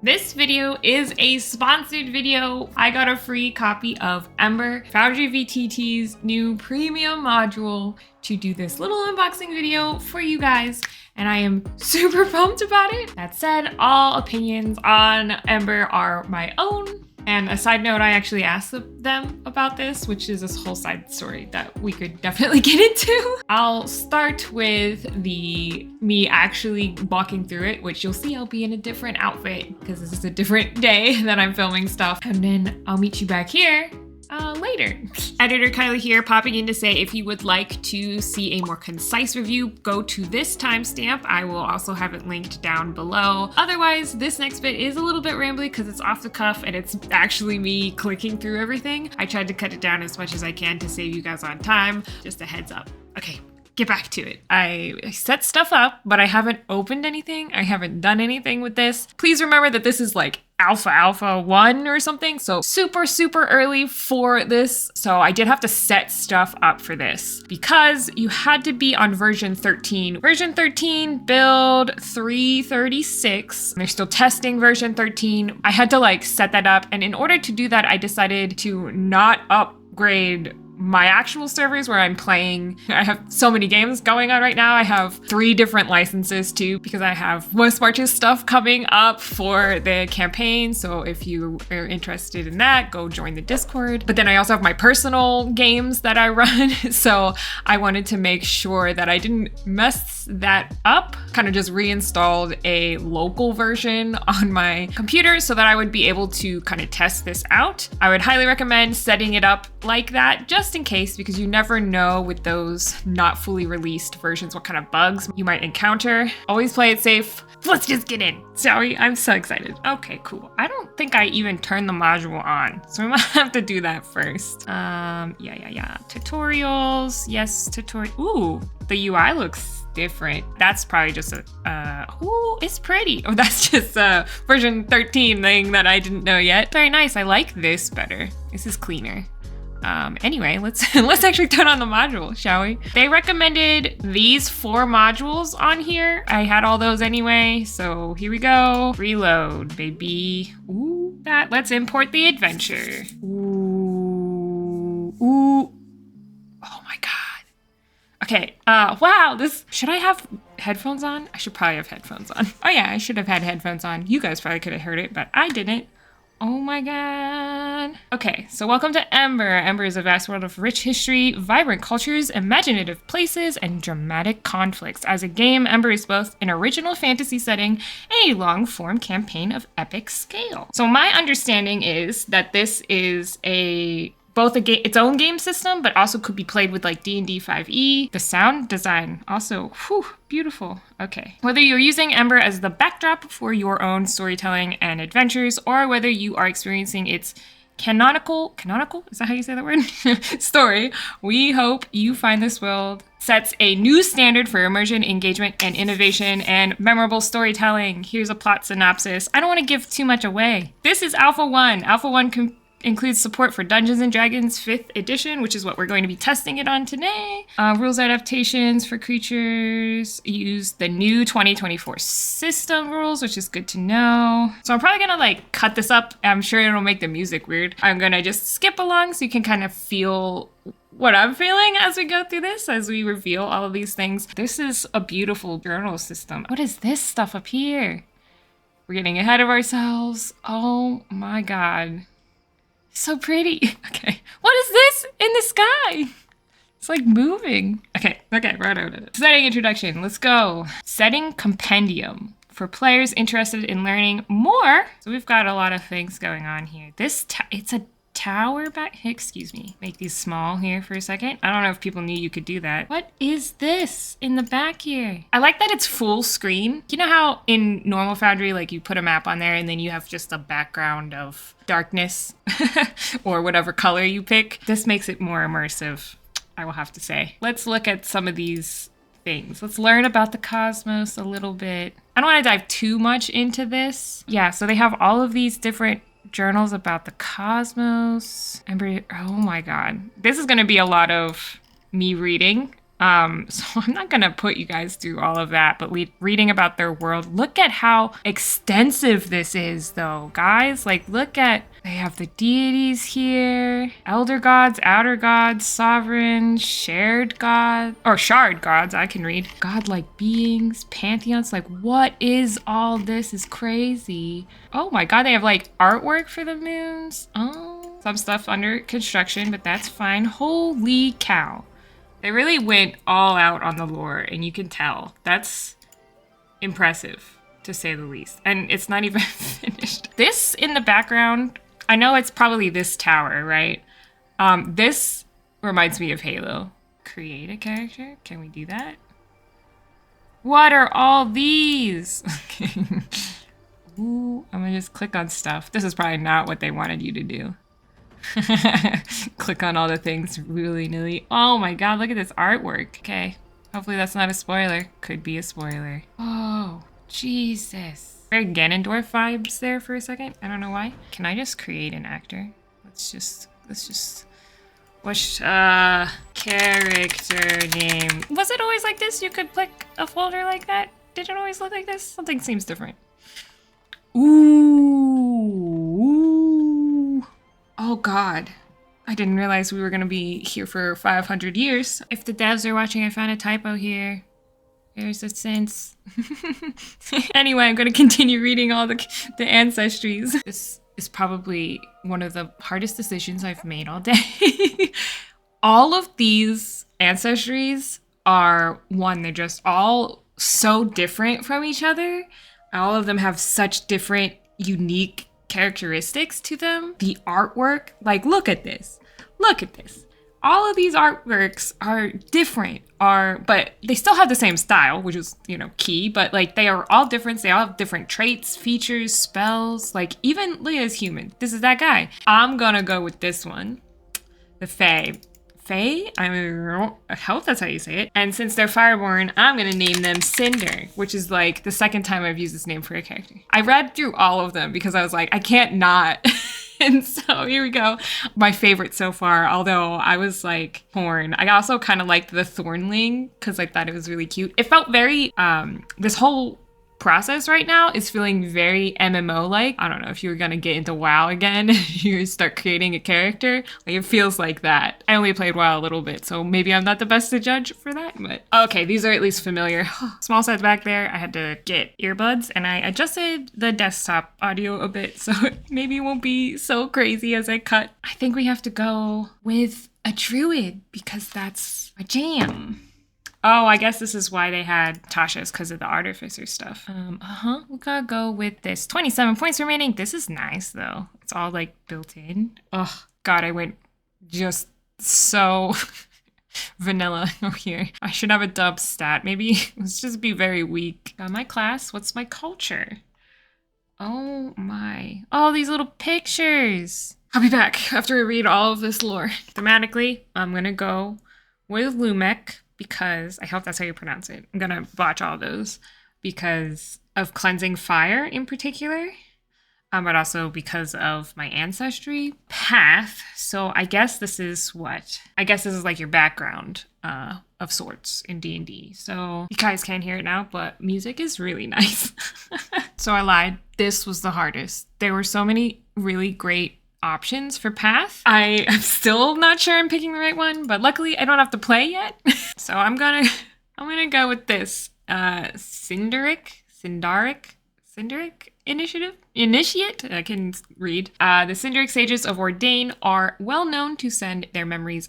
This video is a sponsored video. I got a free copy of Ember, Foundry VTT's new premium module, to do this little unboxing video for you guys, and I am super pumped about it. That said, all opinions on Ember are my own. And a side note, I actually asked them about this, which is this whole side story that we could definitely get into. I'll start with me actually walking through it, which you'll see I'll be in a different outfit because this is a different day that I'm filming stuff. And then I'll meet you back here later. Editor KYLIE here, popping in to say if you would like to see a more concise review, go to this timestamp. I will also have it linked down below. Otherwise, this next bit is a little bit rambly because it's off the cuff and it's actually me clicking through everything. I tried to cut it down as much as I can to save you guys on time. Just a heads up. Okay, get back to it. I set stuff up, but I haven't opened anything. I haven't done anything with this. Please remember that this is like alpha 1 or something, so super early for this. So I did have to set stuff up for this because you had to be on version 13. Version 13 build 336. They're still testing version 13. I had to like set that up, and in order to do that, I decided to not upgrade my actual servers where I'm playing. I have so many games going on right now. I have 3 different licenses too, because I have West March's stuff coming up for the campaign. So if you are interested in that, go join the Discord. But then I also have my personal games that I run. So I wanted to make sure that I didn't mess that up. Kind of just reinstalled a local version on my computer so that I would be able to kind of test this out. I would highly recommend setting it up like that, just in case, because you never know with those not fully released versions what kind of bugs you might encounter. Always play it safe. Let's just get in. Sorry, I'm so excited. Okay, cool. I don't think I even turned the module on, so we might have to do that first. Yeah. Tutorials, yes, tutorial. Ooh, the UI looks different. That's probably just ooh, it's pretty. Oh, that's just a version 13 thing that I didn't know yet. Very nice. I like this better. This is cleaner. Anyway, let's actually turn on the module, shall we? They recommended these 4 modules on here. I had all those anyway, so here we go. Reload, baby. Ooh, that. Let's import the adventure. Ooh. Oh my god. Okay, wow, should I have headphones on? I should probably have headphones on. Oh yeah, I should have had headphones on. You guys probably could have heard it, but I didn't. Oh my god. Okay, so welcome to Ember. Ember is a vast world of rich history, vibrant cultures, imaginative places, and dramatic conflicts. As a game, Ember is both an original fantasy setting and a long-form campaign of epic scale. So my understanding is that this is its own game system, but also could be played with like D&D 5e. The sound design also, whew, beautiful. Okay. Whether you're using Ember as the backdrop for your own storytelling and adventures, or whether you are experiencing its canonical, is that how you say that word? Story, we hope you find this world sets a new standard for immersion, engagement, and innovation, and memorable storytelling. Here's a plot synopsis. I don't want to give too much away. This is Alpha 1. Alpha 1 includes support for Dungeons & Dragons 5th edition, which is what we're going to be testing it on today. Rules adaptations for creatures use the new 2024 system rules, which is good to know. So I'm probably gonna like cut this up. I'm sure it'll make the music weird. I'm gonna just skip along so you can kind of feel what I'm feeling as we go through this, as we reveal all of these things. This is a beautiful journal system. What is this stuff up here? We're getting ahead of ourselves. Oh my god. So pretty. Okay. What is this in the sky? It's like moving. Okay. Right. Setting introduction. Let's go. Setting compendium for players interested in learning more. So we've got a lot of things going on here. It's a tower back. Excuse me. Make these small here for a second. I don't know if people knew you could do that. What is this in the back here? I like that it's full screen. You know how in normal Foundry, like you put a map on there and then you have just a background of darkness or whatever color you pick? This makes it more immersive, I will have to say. Let's look at some of these things. Let's learn about the cosmos a little bit. I don't want to dive too much into this. Yeah, so they have all of these different journals about the cosmos. Ember, oh my god. This is going to be a lot of me reading So I'm not gonna put you guys through all of that, but reading about their world, look at how extensive this is though, guys. Like, look at, they have the deities here, elder gods, outer gods, sovereign, shared god, or shard gods, I can read. Godlike beings, pantheons, like what is all this is crazy. Oh my god, they have like artwork for the moons. Oh, some stuff under construction, but that's fine. Holy cow. They really went all out on the lore, and you can tell. That's impressive, to say the least. And it's not even finished. This in the background, I know it's probably this tower, right? This reminds me of Halo. Create a character? Can we do that? What are all these? Okay. Ooh, I'm gonna just click on stuff. This is probably not what they wanted you to do. Click on all the things willy-nilly. Oh my god, look at this artwork. Okay, hopefully that's not a spoiler. Could be a spoiler. Oh, Jesus. Very Ganondorf vibes there for a second. I don't know why. Can I just create an actor? Let's just, what's, character name. Was it always like this? You could click a folder like that? Did it always look like this? Something seems different. Ooh. Oh god. I didn't realize we were gonna be here for 500 years. If the devs are watching, I found a typo here. There's a sense. Anyway, I'm gonna continue reading all the ancestries. This is probably one of the hardest decisions I've made all day. All of these ancestries are one, they're just all so different from each other. All of them have such different, unique characteristics to them. The artwork, like, look at this. Look at this. All of these artworks are different, but they still have the same style, which is, you know, key, but like they are all different. They all have different traits, features, spells, like even look at this human. This is that guy. I'm gonna go with this one, the Fae. Fae? I hope that's how you say it. And since they're Fireborn, I'm gonna name them Cinder, which is like the second time I've used this name for a character. I read through all of them because I was like, I can't not. And so here we go. My favorite so far, although I was like torn. I also kind of liked the Thornling because I thought it was really cute. It felt very, this whole process right now is feeling very MMO-like. I don't know if you were gonna get into WoW again, you start creating a character. Like it feels like that. I only played WoW a little bit, so maybe I'm not the best to judge for that, but okay, these are at least familiar. Small size back there. I had to get earbuds and I adjusted the desktop audio a bit, so maybe it won't be so crazy as I cut. I think we have to go with a druid because that's a jam. Oh, I guess this is why they had Tasha's, because of the artificer stuff. We gotta go with this. 27 points remaining. This is nice, though. It's all, like, built in. Oh, God, I went just so vanilla over here. I should have a dub stat. Maybe let's just be very weak. My class, what's my culture? Oh, my. Oh, these little pictures. I'll be back after I read all of this lore. Thematically, I'm gonna go with Lumek, because I hope that's how you pronounce it. I'm gonna botch all those because of cleansing fire in particular, but also because of my ancestry path. So I guess this is what? I guess this is like your background of sorts in D&D. So you guys can't hear it now, but music is really nice. So I lied. This was the hardest. There were so many really great options for path. I am still not sure I'm picking the right one, but luckily I don't have to play yet. So I'm gonna go with this Syndaric Initiate. I can read. The Syndaric sages of Ordain are well known to send their members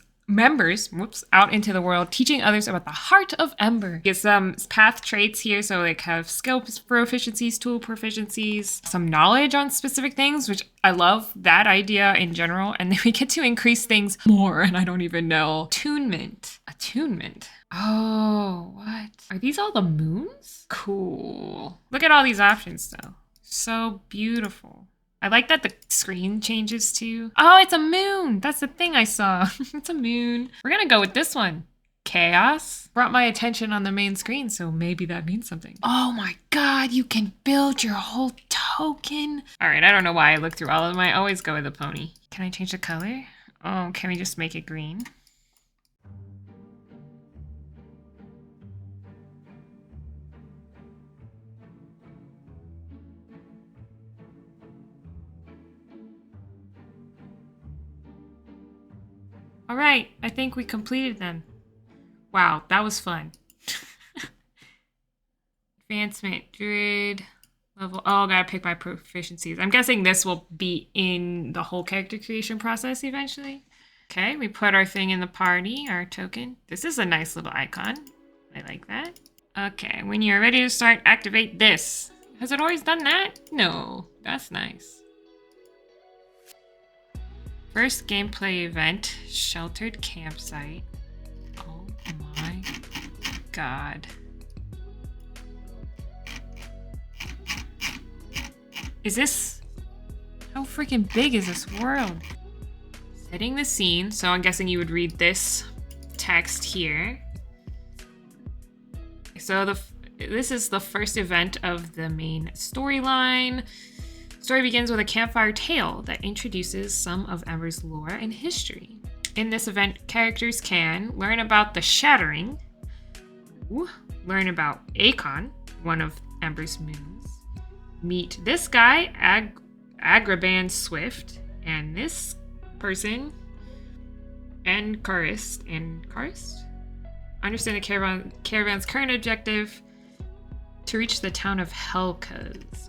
out into the world, teaching others about the heart of Ember. Get some path traits here, so like have skill proficiencies, tool proficiencies, some knowledge on specific things, which I love that idea in general. And then we get to increase things more, and I don't even know. Attunement. Oh, what? Are these all the moons? Cool. Look at all these options though. So beautiful. I like that the screen changes too. Oh, it's a moon. That's the thing I saw. It's a moon. We're gonna go with this one. Chaos. Brought my attention on the main screen, so maybe that means something. Oh my God, you can build your whole token. All right, I don't know why I look through all of them. I always go with the pony. Can I change the color? Oh, can we just make it green? All right, I think we completed them. Wow, that was fun. Advancement, Druid, level. Oh, gotta pick my proficiencies. I'm guessing this will be in the whole character creation process eventually. Okay, we put our thing in the party, our token. This is a nice little icon. I like that. Okay, when you're ready to start, activate this. Has it always done that? No, that's nice. First gameplay event, sheltered campsite. Oh my god. Is this... How freaking big is this world? Setting the scene, so I'm guessing you would read this text here. So this is the first event of the main storyline. Story begins with a campfire tale that introduces some of Ember's lore and history. In this event, characters can learn about the Shattering, learn about Akon, one of Ember's moons, meet this guy, Agraban Swift, and this person, and Karist. Understand the caravan's current objective to reach the town of Helkaz.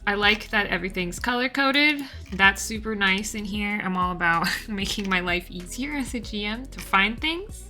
I like that everything's color-coded. That's super nice in here. I'm all about making my life easier as a GM to find things.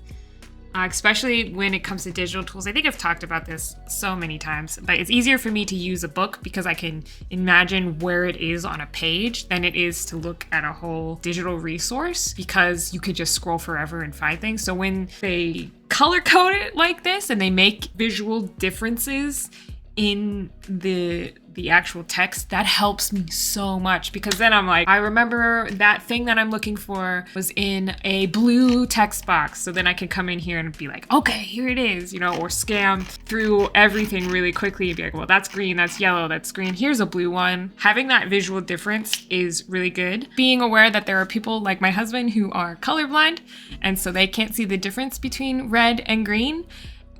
Especially when it comes to digital tools. I think I've talked about this so many times, but it's easier for me to use a book because I can imagine where it is on a page than it is to look at a whole digital resource, because you could just scroll forever and find things. So when they color code it like this and they make visual differences in the actual text, that helps me so much, because then I'm like, I remember that thing that I'm looking for was in a blue text box, so then I can come in here and be like, okay, here it is, you know, or scan through everything really quickly and be like, well, that's green, that's yellow, that's green, here's a blue one. Having that visual difference is really good. Being aware that there are people like my husband who are colorblind, and so they can't see the difference between red and green.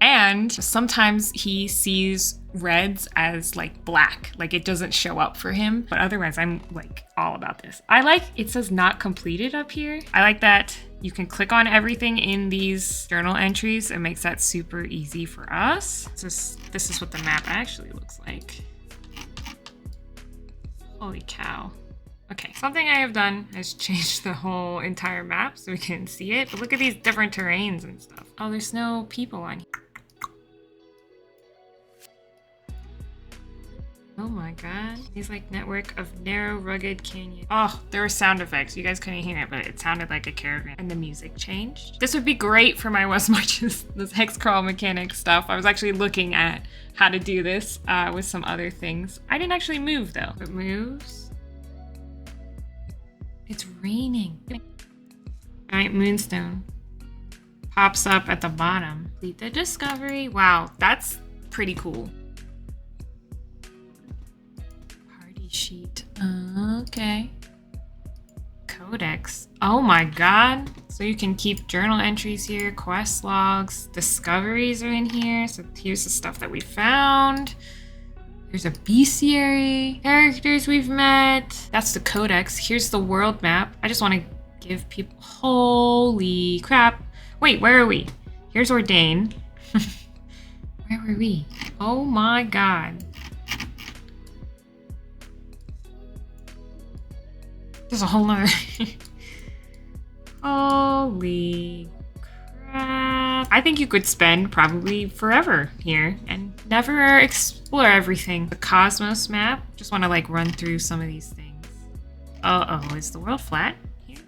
And sometimes he sees reds as like black, like it doesn't show up for him. But otherwise, I'm like all about this. I like, it says not completed up here. I like that you can click on everything in these journal entries. It makes that super easy for us. This is what the map actually looks like. Holy cow. Okay, something I have done is change the whole entire map so we can see it. But look at these different terrains and stuff. Oh, there's no people on here. Oh my god. He's like network of narrow, rugged canyon. Oh, there were sound effects. You guys couldn't hear it, but it sounded like a caravan. And the music changed. This would be great for my West Marches, this Hexcrawl mechanic stuff. I was actually looking at how to do this with some other things. I didn't actually move though. It moves. It's raining. Alright, Moonstone. Pops up at the bottom. Complete the discovery. Wow, that's pretty cool. Sheet. Okay. Codex. Oh my god. So you can keep journal entries here, quest logs, discoveries are in here. So here's the stuff that we found. There's a bestiary, characters we've met. That's the codex. Here's the world map. I just want to give people... Holy crap. Wait, where are we? Here's Ordain. Where were we? Oh my god. There's a whole nother... Holy crap. I think you could spend probably forever here and never explore everything. The Cosmos map. Just want to like run through some of these things. Uh-oh, is the world flat here?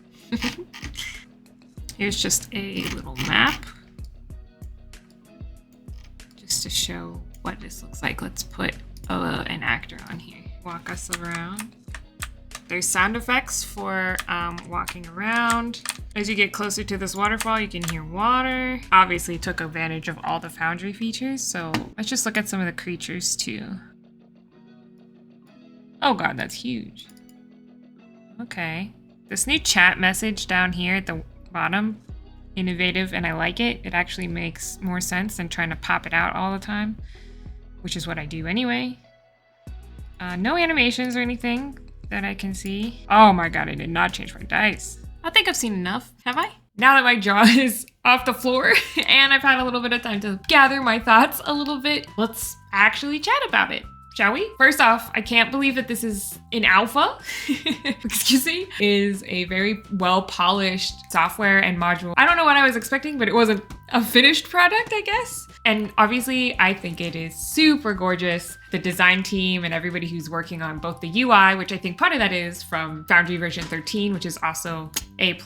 Here's just a little map. Just to show what this looks like. Let's put an actor on here. Walk us around. There's sound effects for walking around. As you get closer to this waterfall, you can hear water. Obviously took advantage of all the Foundry features, so let's just look at some of the creatures too. Oh god, that's huge. Okay. This new chat message down here at the bottom, innovative, and I like it. It actually makes more sense than trying to pop it out all the time, which is what I do anyway. No animations or anything that I can see. Oh my god, I did not change my dice. I think I've seen enough. Have I? Now that my jaw is off the floor and I've had a little bit of time to gather my thoughts a little bit, let's actually chat about it. Shall we? First off, I can't believe that this is in alpha. Excuse me. Is a very well polished software and module. I don't know what I was expecting, but it wasn't a finished product, I guess. And obviously, I think it is super gorgeous. The design team and everybody who's working on both the UI, which I think part of that is from Foundry version 13, which is also A+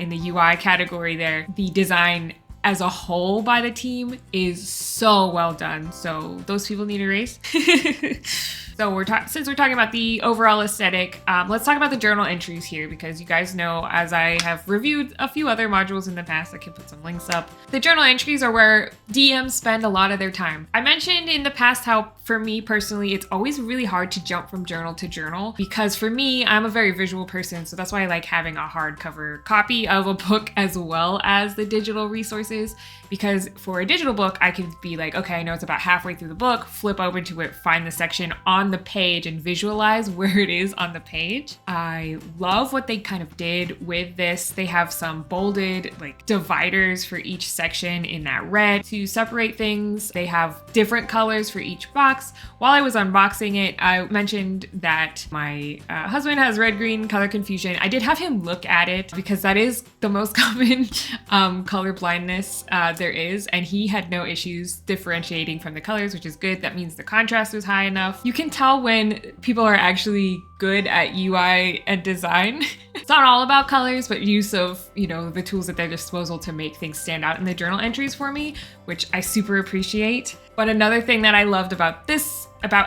in the UI category there. The design as a whole by the team is so well done. So those people need a raise. So since we're talking about the overall aesthetic, let's talk about the journal entries here, because you guys know, as I have reviewed a few other modules in the past, I can put some links up. The journal entries are where DMs spend a lot of their time. I mentioned in the past how, for me personally, it's always really hard to jump from journal to journal, because for me, I'm a very visual person, so that's why I like having a hardcover copy of a book as well as the digital resources, because for a digital book, I could be like, okay, I know it's about halfway through the book, flip open to it, find the section on the page and visualize where it is on the page. I love what they kind of did with this. They have some bolded like dividers for each section in that red to separate things. They have different colors for each box. While I was unboxing it, I mentioned that my husband has red-green color confusion. I did have him look at it because that is the most common color blindness there is, and he had no issues differentiating from the colors, which is good. That means the contrast was high enough. You can tell when people are actually good at UI and design. It's not all about colors, but use of, you know, the tools at their disposal to make things stand out in the journal entries for me, which I super appreciate. But another thing that I loved about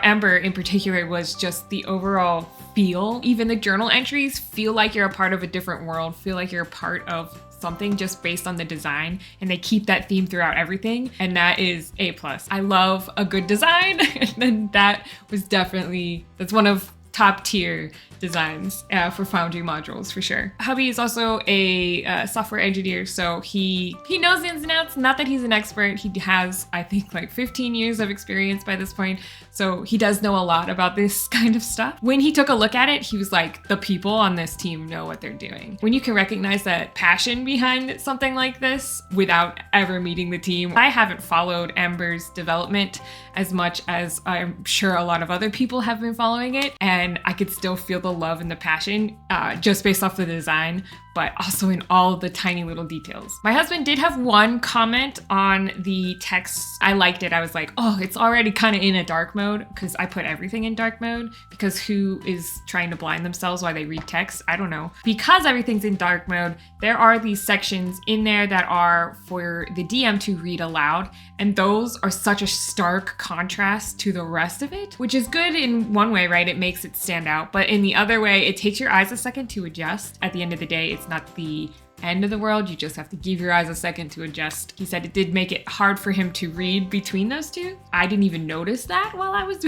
Ember in particular, was just the overall feel. Even the journal entries feel like you're a part of a different world, feel like you're a part of something just based on the design, and they keep that theme throughout everything, and that is A+. I love a good design, and that's one of top tier designs for Foundry modules for sure. Hubby is also a software engineer, so he knows the ins and outs. Not that he's an expert. He has, I think, like 15 years of experience by this point, so he does know a lot about this kind of stuff. When he took a look at it, he was like, the people on this team know what they're doing. When you can recognize that passion behind something like this without ever meeting the team. I haven't followed Ember's development as much as I'm sure a lot of other people have been following it, and I could still feel the love and the passion just based off the design, but also in all of the tiny little details. My husband did have one comment on the text. I liked it. I was like, oh, it's already kind of in a dark mode, because I put everything in dark mode, because who is trying to blind themselves while they read text? I don't know. Because everything's in dark mode, there are these sections in there that are for the DM to read aloud, and those are such a stark contrast to the rest of it, which is good in one way, right? It makes it stand out, but in the other way, it takes your eyes a second to adjust. At the end of the day, it's not the end of the world. You just have to give your eyes a second to adjust. He said it did make it hard for him to read between those two. I didn't even notice that while I was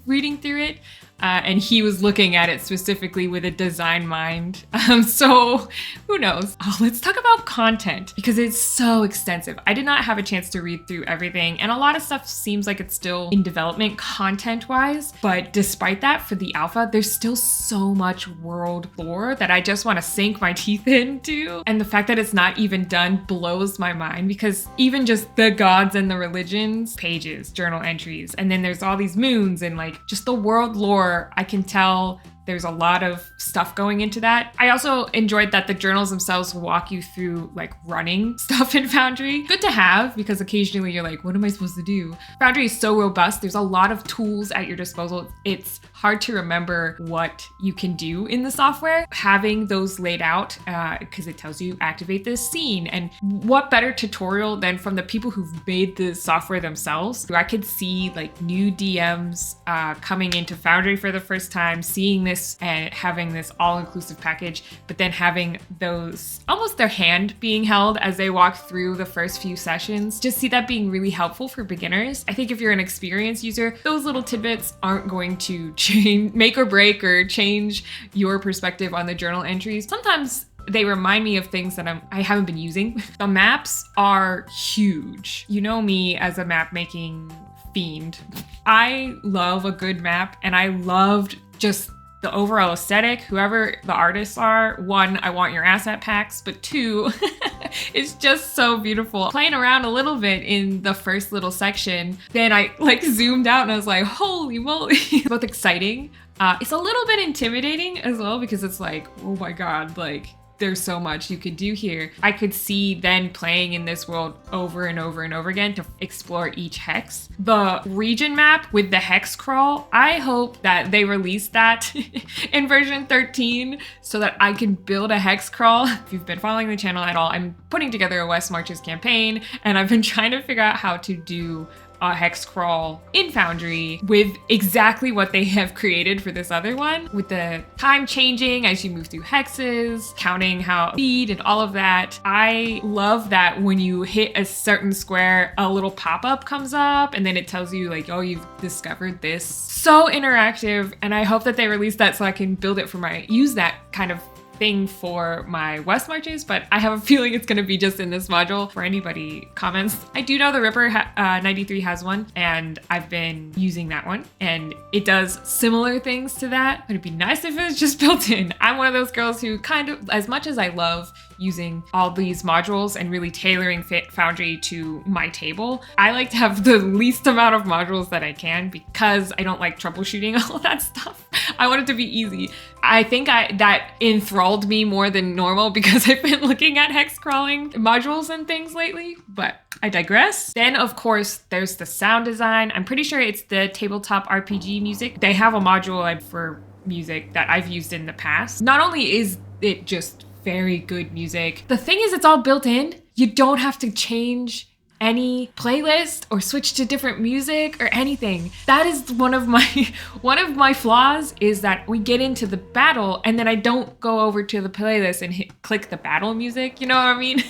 reading through it. And he was looking at it specifically with a design mind. So who knows? Oh, let's talk about content, because it's so extensive. I did not have a chance to read through everything, and a lot of stuff seems like it's still in development content-wise. But despite that, for the alpha, there's still so much world lore that I just want to sink my teeth into. And the fact that it's not even done blows my mind, because even just the gods and the religions pages, journal entries, and then there's all these moons and like just the world lore, I can tell there's a lot of stuff going into that. I also enjoyed that the journals themselves walk you through like running stuff in Foundry. Good to have, because occasionally you're like, what am I supposed to do? Foundry is so robust. There's a lot of tools at your disposal. It's hard to remember what you can do in the software. Having those laid out, because it tells you activate this scene. And what better tutorial than from the people who've made the software themselves? I could see like new DMs coming into Foundry for the first time, seeing this and having this all-inclusive package, but then having those, almost their hand being held as they walk through the first few sessions. Just see that being really helpful for beginners. I think if you're an experienced user, those little tidbits aren't going to change, make or break, or change your perspective on the journal entries. Sometimes they remind me of things that I haven't been using. The maps are huge. You know me as a map making fiend. I love a good map, and I loved just the overall aesthetic, whoever the artists are, one, I want your asset packs, but two, it's just so beautiful. Playing around a little bit in the first little section, then I like zoomed out and I was like, holy moly. Both exciting. It's a little bit intimidating as well because it's like, oh my God, like there's so much you could do here. I could see then playing in this world over and over and over again to explore each hex. The region map with the hex crawl, I hope that they release that in version 13 so that I can build a hex crawl. If you've been following the channel at all, I'm putting together a West Marches campaign and I've been trying to figure out how to do a hex crawl in Foundry with exactly what they have created for this other one, with the time changing as you move through hexes, counting how speed and all of that. I love that when you hit a certain square, a little pop-up comes up and then it tells you like, oh, you've discovered this. So interactive, and I hope that they release that so I can build it for use that kind of thing for my West Marches, but I have a feeling it's going to be just in this module. For anybody comments, I do know the Ripper 93 has one and I've been using that one and it does similar things to that, but it'd be nice if it was just built in. I'm one of those girls who kind of, as much as I love using all these modules and really tailoring Foundry to my table, I like to have the least amount of modules that I can because I don't like troubleshooting all that stuff. I want it to be easy. I think that enthralled me more than normal because I've been looking at hex crawling modules and things lately, but I digress. Then of course there's the sound design. I'm pretty sure it's the tabletop RPG music. They have a module for music that I've used in the past. Not only is it just very good music, the thing is it's all built in. You don't have to change any playlist or switch to different music or anything. That is one of my flaws, is that we get into the battle and then I don't go over to the playlist and click the battle music. You know what I mean?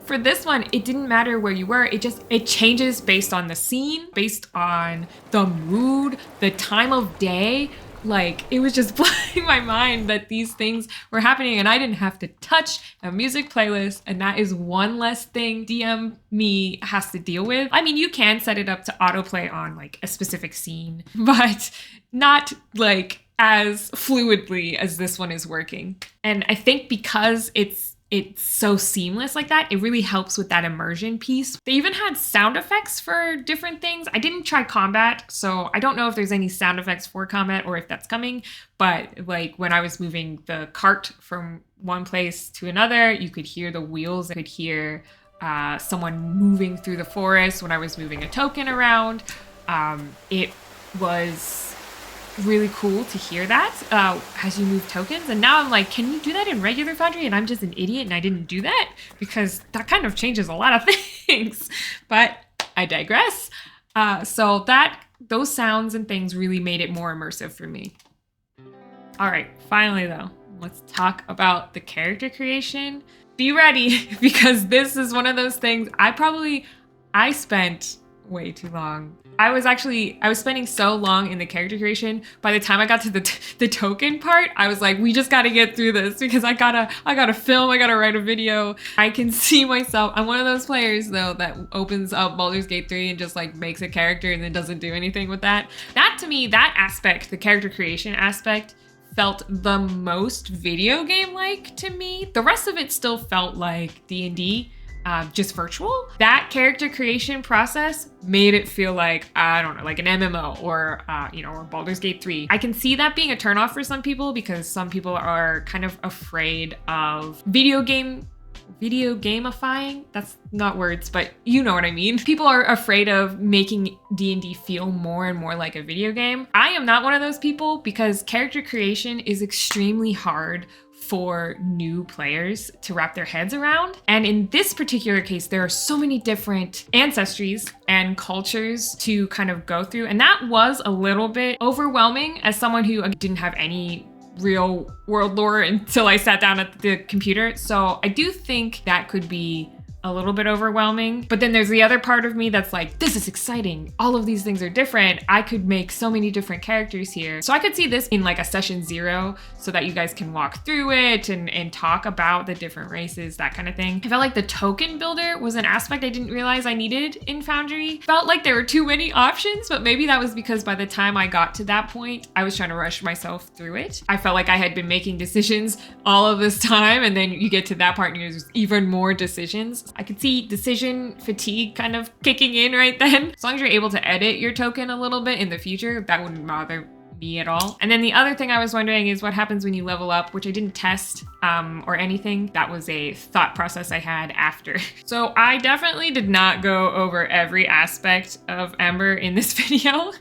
For this one, it didn't matter where you were. It changes based on the scene, based on the mood, the time of day. Like, it was just blowing my mind that these things were happening and I didn't have to touch a music playlist, and that is one less thing DM me has to deal with. I mean, you can set it up to autoplay on like a specific scene, but not like as fluidly as this one is working. And I think because it's so seamless like that, it really helps with that immersion piece. They even had sound effects for different things. I didn't try combat, so I don't know if there's any sound effects for combat or if that's coming, but like when I was moving the cart from one place to another, you could hear the wheels. I could hear someone moving through the forest when I was moving a token around. It was really cool to hear that as you move tokens, and now I'm like, can you do that in regular Foundry? And I'm just an idiot and I didn't do that, because that kind of changes a lot of things. But I digress. So those sounds and things really made it more immersive for me. All right, finally though, let's talk about the character creation. Be ready, because this is one of those things I spent way too long. I was spending so long in the character creation. By the time I got to the token part, I was like, we just got to get through this, because I gotta film, I gotta write a video. I can see myself. I'm one of those players though that opens up Baldur's Gate 3 and just like makes a character and then doesn't do anything with that. That to me, that aspect, the character creation aspect, felt the most video game-like to me. The rest of it still felt like D&D. Just virtual. That character creation process made it feel like, I don't know, like an MMO or, or Baldur's Gate 3. I can see that being a turnoff for some people, because some people are kind of afraid of video gamifying. That's not words, but you know what I mean. People are afraid of making D&D feel more and more like a video game. I am not one of those people, because character creation is extremely hard for new players to wrap their heads around. And in this particular case, there are so many different ancestries and cultures to kind of go through. And that was a little bit overwhelming as someone who didn't have any real world lore until I sat down at the computer. So I do think that could be a little bit overwhelming. But then there's the other part of me that's like, this is exciting. All of these things are different. I could make so many different characters here. So I could see this in like a session 0 so that you guys can walk through it and talk about the different races, that kind of thing. I felt like the token builder was an aspect I didn't realize I needed in Foundry. Felt like there were too many options, but maybe that was because by the time I got to that point, I was trying to rush myself through it. I felt like I had been making decisions all of this time, and then you get to that part and there's even more decisions. I could see decision fatigue kind of kicking in right then. As long as you're able to edit your token a little bit in the future, that wouldn't bother me at all. And then the other thing I was wondering is what happens when you level up, which I didn't test or anything. That was a thought process I had after. So I definitely did not go over every aspect of Ember in this video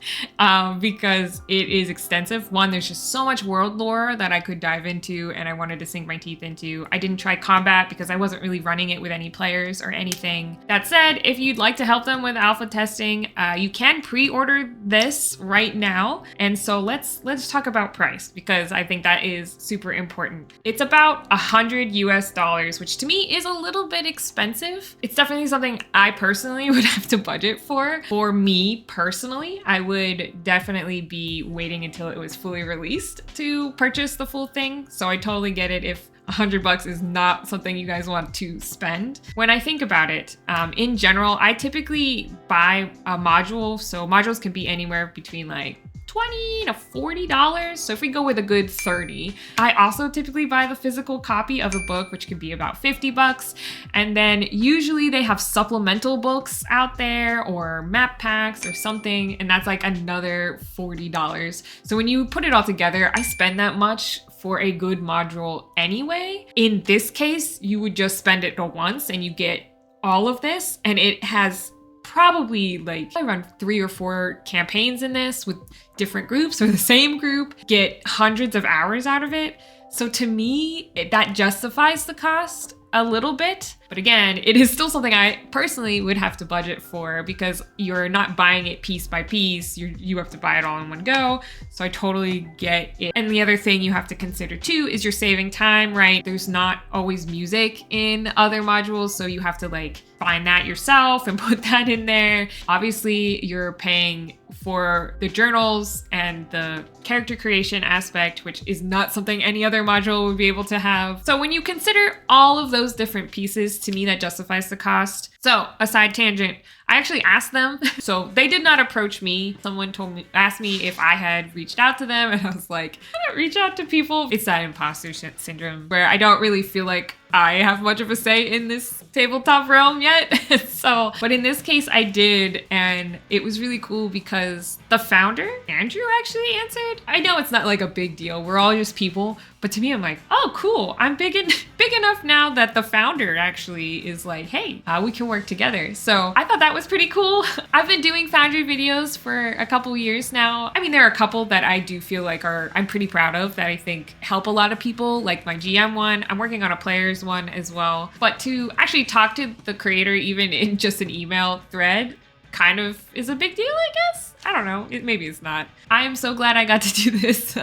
because it is extensive. One, there's just so much world lore that I could dive into and I wanted to sink my teeth into. I didn't try combat because I wasn't really running it with any players or anything. That said, if you'd like to help them with alpha testing, you can pre-order this right now. And so let's talk about price because I think that is super important. It's about $100 US, which to me is a little bit expensive. It's definitely something I personally would have to budget for. For me personally, I would definitely be waiting until it was fully released to purchase the full thing. So I totally get it if $100 is not something you guys want to spend. When I think about it, in general, I typically buy a module. So modules can be anywhere between like $20 to $40. So if we go with a good 30, I also typically buy the physical copy of a book, which could be about $50. And then usually they have supplemental books out there or map packs or something. And that's like another $40. So when you put it all together, I spend that much for a good module anyway. In this case, you would just spend it once and you get all of this, and it has probably like I run 3 or 4 campaigns in this with different groups or the same group, get hundreds of hours out of it. So to me, that justifies the cost a little bit. But again, it is still something I personally would have to budget for because you're not buying it piece by piece. You have to buy it all in one go. So I totally get it. And the other thing you have to consider too is you're saving time, right? There's not always music in other modules. So you have to like find that yourself and put that in there. Obviously, you're paying for the journals and the character creation aspect, which is not something any other module would be able to have. So when you consider all of those different pieces, to me, that justifies the cost. So a side tangent, I actually asked them. So they did not approach me. Someone asked me if I had reached out to them. And I was like, I don't reach out to people. It's that imposter syndrome where I don't really feel like I have much of a say in this tabletop realm yet. So, but in this case I did, and it was really cool because the founder, Andrew, actually answered. I know it's not like a big deal. We're all just people, but to me, I'm like, oh, cool. I'm big enough now that the founder actually is like, hey, we can work together. So I thought that was pretty cool. I've been doing Foundry videos for a couple years now. I mean, there are a couple that I do feel like I'm pretty proud of that I think help a lot of people, like my GM one. I'm working on a player's one as well. But to actually talk to the creator, even in just an email thread, kind of is a big deal, I guess. I don't know. Maybe it's not. I am so glad I got to do this.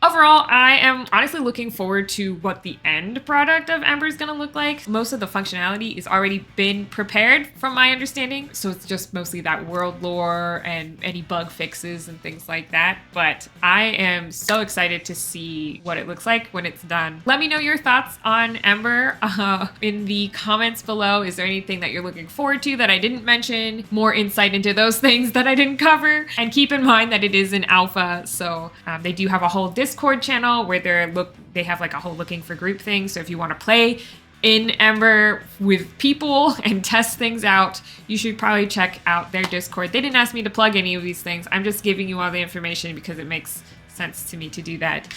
Overall, I am honestly looking forward to what the end product of Ember is going to look like. Most of the functionality is already been prepared from my understanding. So it's just mostly that world lore and any bug fixes and things like that. But I am so excited to see what it looks like when it's done. Let me know your thoughts on Ember in the comments below. Is there anything that you're looking forward to that I didn't mention? More insight into those things that I didn't cover. And keep in mind that it is an alpha, so they do have a whole Discord channel where they have like a whole looking for group thing. So if you want to play in Ember with people and test things out, you should probably check out their Discord. They didn't ask me to plug any of these things. I'm just giving you all the information because it makes sense to me to do that.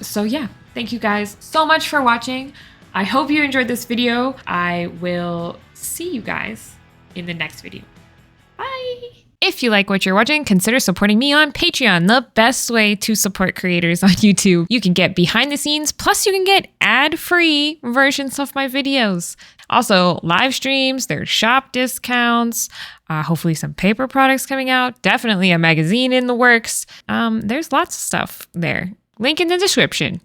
So yeah, thank you guys so much for watching. I hope you enjoyed this video. I will see you guys in the next video. Bye! If you like what you're watching, consider supporting me on Patreon, the best way to support creators on YouTube. You can get behind the scenes, plus you can get ad-free versions of my videos. Also, live streams, there's shop discounts, hopefully some paper products coming out, definitely a magazine in the works. There's lots of stuff there. Link in the description.